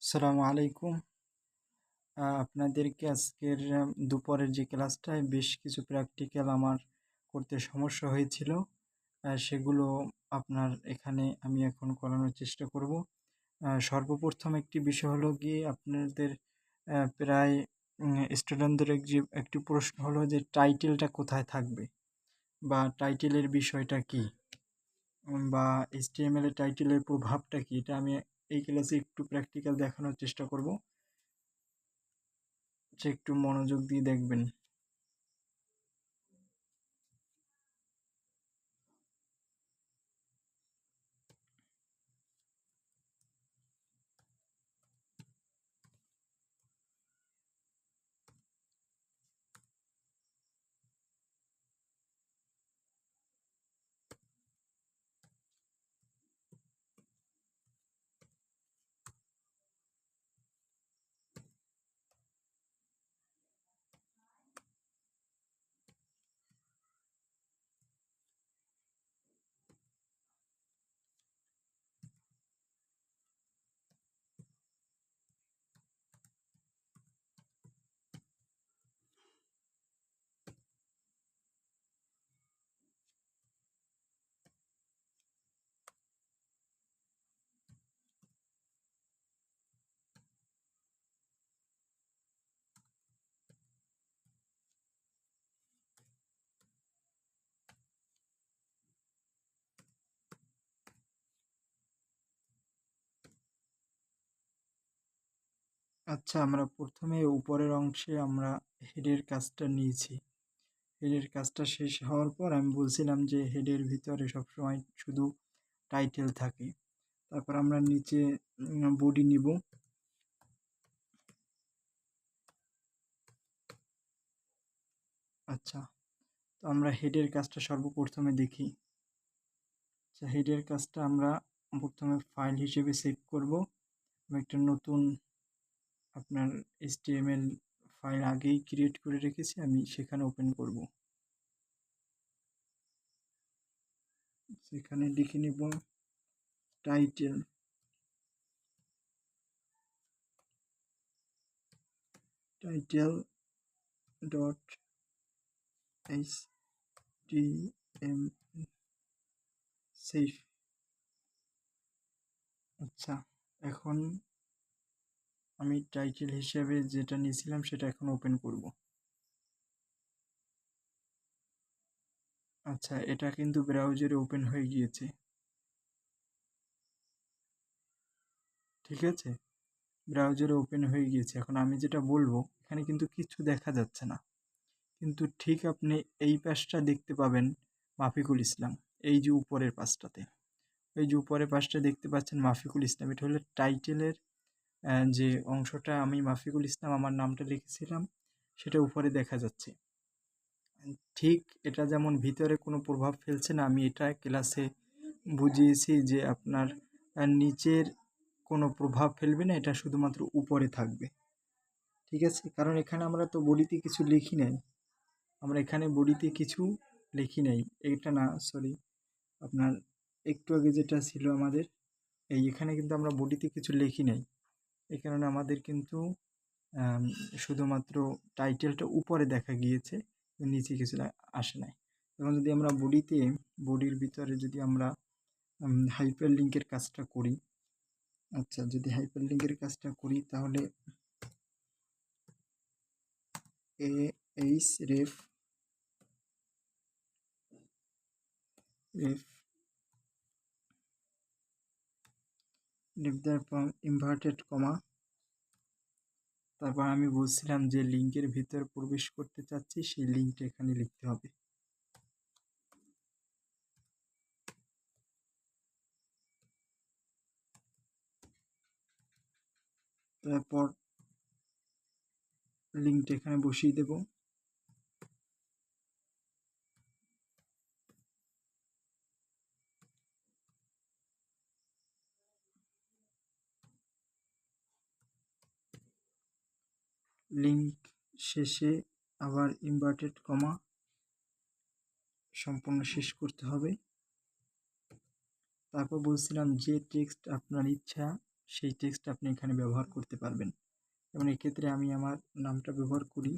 আসসালামু আলাইকুম। আপনাদেরকে আজকের দুপুরের যে ক্লাসটায় বেশ কিছু প্র্যাকটিক্যাল আমার করতে সমস্যা হয়েছিল। সেগুলো আপনার এখানে আমি এখন করানোর চেষ্টা করব। সর্বপ্রথম একটি বিষয় হলো গিয়ে আপনাদের প্রায় স্টুডেন্টদের একটি প্রশ্ন হলো যে টাইটেলটা কোথায় থাকবে? বা টাইটেলের বিষয়টা কী? বা HTML এ টাইটেলের প্রভাবটা কী? এটা আমি এই ক্লাসে একটু প্র্যাকটিক্যাল দেখানোর চেষ্টা করব। একটু মনোযোগ দিয়ে দেখবেন। আচ্ছা, আমরা প্রথমে উপরের অংশে আমরা হেডের কাজটা নিয়েছি। হেডের কাজটা শেষ হওয়ার পর আমি বলছিলাম যে হেডের ভিতরে সবসময় শুধু টাইটেল থাকে। তারপর আমরা নিচে বডি নিব। আচ্ছা, তো আমরা হেডের কাজটা সর্বপ্রথমে দেখি। আচ্ছা, হেডের কাজটা আমরা প্রথমে ফাইল হিসেবে সেভ করব। আমি একটা নতুন আপনার HTML ফাইল আগেই ক্রিয়েট করে রেখেছি, আমি সেখানে ওপেন করব। সেখানে লিখে নেব টাইটেল ডট HTML সেভ। আচ্ছা, এখন আমি টাইটেল হিসেবে যেটা নিয়েছিলাম সেটা এখন ওপেন করব। আচ্ছা, এটা কিন্তু ব্রাউজারে ওপেন হয়ে গিয়েছে। ঠিক আছে, ব্রাউজারে ওপেন হয়ে গিয়েছে। এখন আমি যেটা বলবো এখানে কিন্তু কিছু দেখা যাচ্ছে না, কিন্তু ঠিক আপনি এই পাশটা দেখতে পাবেন মাফিকুল ইসলাম। এই যে উপরের পাশটাতে, এই যে উপরের পাশটা দেখতে পাচ্ছেন মাফিকুল ইসলাম, এটা হলো টাইটেলের যে অংশটা আমি মাফিকুল ইসলাম আমার নামটা লিখেছিলাম সেটা উপরে দেখা যাচ্ছে। ঠিক এটা যেমন ভিতরে কোনো প্রভাব ফেলছে না, আমি এটা ক্লাসে বুঝিয়েছি যে আপনার নিচের কোনো প্রভাব ফেলবে না, এটা শুধুমাত্র উপরে থাকবে। ঠিক আছে, কারণ এখানে আমরা তো বডিতে কিছু লিখি নাই। আমরা এখানে বডিতে কিছু লিখি নাই, এটা না, সরি, আপনার একটু আগে যেটা ছিল আমাদের এখানে কিন্তু আমরা বডিতে কিছু লিখি নাই। এই কারণে আমাদের কিন্তু শুধুমাত্র টাইটেলটা উপরে দেখা গিয়েছে, নিচে কিছু আসে নাই। এখন যদি আমরা বডির ভিতরে যদি আমরা হাইপার লিঙ্কের কাজটা করি, আচ্ছা, যদি হাইপার লিঙ্কের কাজটা করি তাহলে এইচ রেফ ইনভার্টেড কমা, তারপর আমি বলছিলাম যে লিঙ্কের ভিতর প্রবেশ করতে চাচ্ছি সেই লিঙ্কটা এখানে লিখতে হবে। তারপর লিঙ্কটা এখানে বসিয়ে দেব। লিঙ্ক শেষে আবার ইনভার্টেড কমা সম্পূর্ণ শেষ করতে হবে। তারপর বলছিলাম যে টেক্সট আপনার ইচ্ছা সেই টেক্সট আপনি এখানে ব্যবহার করতে পারবেন। যেমন এক্ষেত্রে আমি আমার নামটা ব্যবহার করি।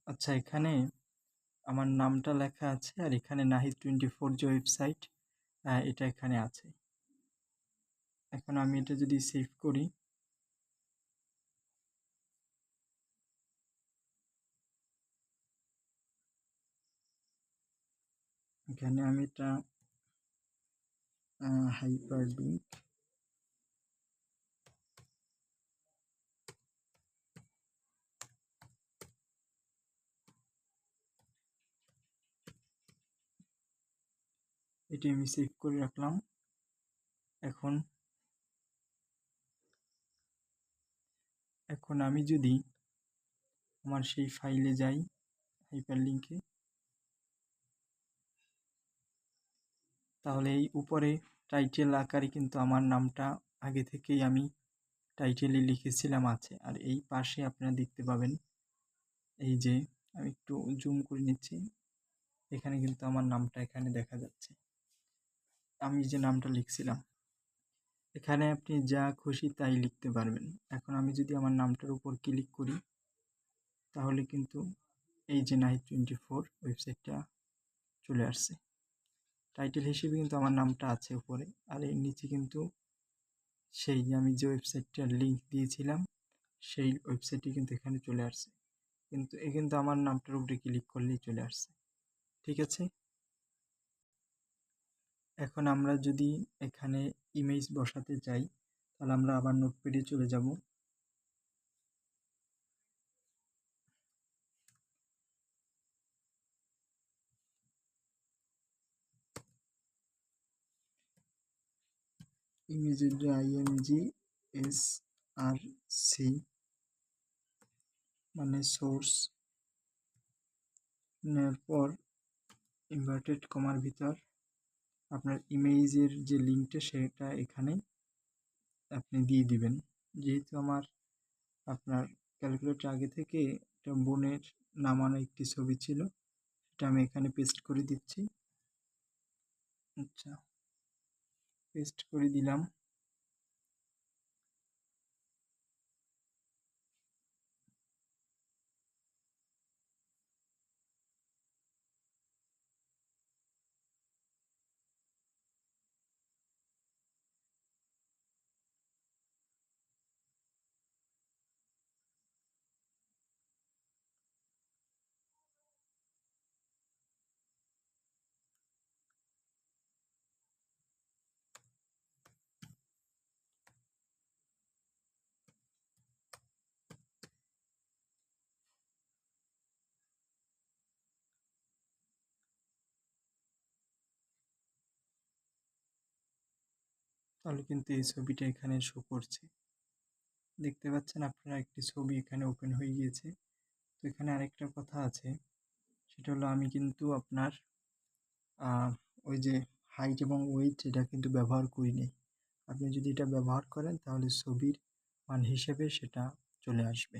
আচ্ছা, এখানে আমার নামটা লেখা আছে আর এখানে নাহিদ24 যে ওয়েবসাইট এটা এখানে আছে। এখন আমি এটা যদি সেভ করি, এখানে আমি এটা হাইপারলিংক এটি আমি সেভ করে রাখলাম। এখন আমি যদি আমার সেই ফাইলে যাই, হাইপারলিংকে, তাহলে এই উপরে টাইটেল আকারে কিন্তু আমার নামটা আগে থেকেই আমি টাইটেলে লিখেছিলাম আছে। আর এই পাশে আপনারা দেখতে পাবেন, এই যে আমি একটু জুম করে নিচ্ছি, এখানে কিন্তু আমার নামটা এখানে দেখা যাচ্ছে, আমি যে নামটা লিখছিলাম। এখানে আপনি যা খুশি তাই লিখতে পারবেন। এখন আমি যদি আমার নামটার উপর ক্লিক করি, তাহলে কিন্তু এই যে নাহিদ24 ওয়েবসাইটটা চলে আসছে। টাইটেল হিসেবে কিন্তু আমার নামটা আছে উপরে, আর এর নিচে কিন্তু সেই আমি যে ওয়েবসাইটটার লিঙ্ক দিয়েছিলাম সেই ওয়েবসাইটটি কিন্তু এখানে চলে আসছে। কিন্তু আমার নামটার উপরে ক্লিক করলেই চলে আসছে। ঠিক আছে, এখন আমরা যদি এখানে ইমেজ বসাতে চাই, তাহলে আমরা আবার নোটপ্যাডে চলে যাব। ইমেজের IMGSRC মানে সোর্স, নেওয়ার পর ইনভার্টেড কমার ভিতর আপনার ইমেজের যে লিঙ্কটা সেটা এখানে আপনি দিয়ে দিবেন। যেহেতু আমার আপনার ক্যালকুলেটর আগে থেকে একটা বোনের নামানো একটি ছবি ছিল, সেটা আমি এখানে পেস্ট করে দিচ্ছি। আচ্ছা, পেস্ট করে দিলাম। তাহলে কিন্তু এই ছবিটা এখানে শো করছে, দেখতে পাচ্ছেন আপনারা, একটি ছবি এখানে ওপেন হয়ে গিয়েছে। তো এখানে আরেকটা কথা আছে, সেটা হলো আমি কিন্তু আপনার ওই যে হাইট এবং ওয়েট এটা কিন্তু ব্যবহার করিনি। আপনি যদি এটা ব্যবহার করেন তাহলে ছবির মান হিসেবে সেটা চলে আসবে।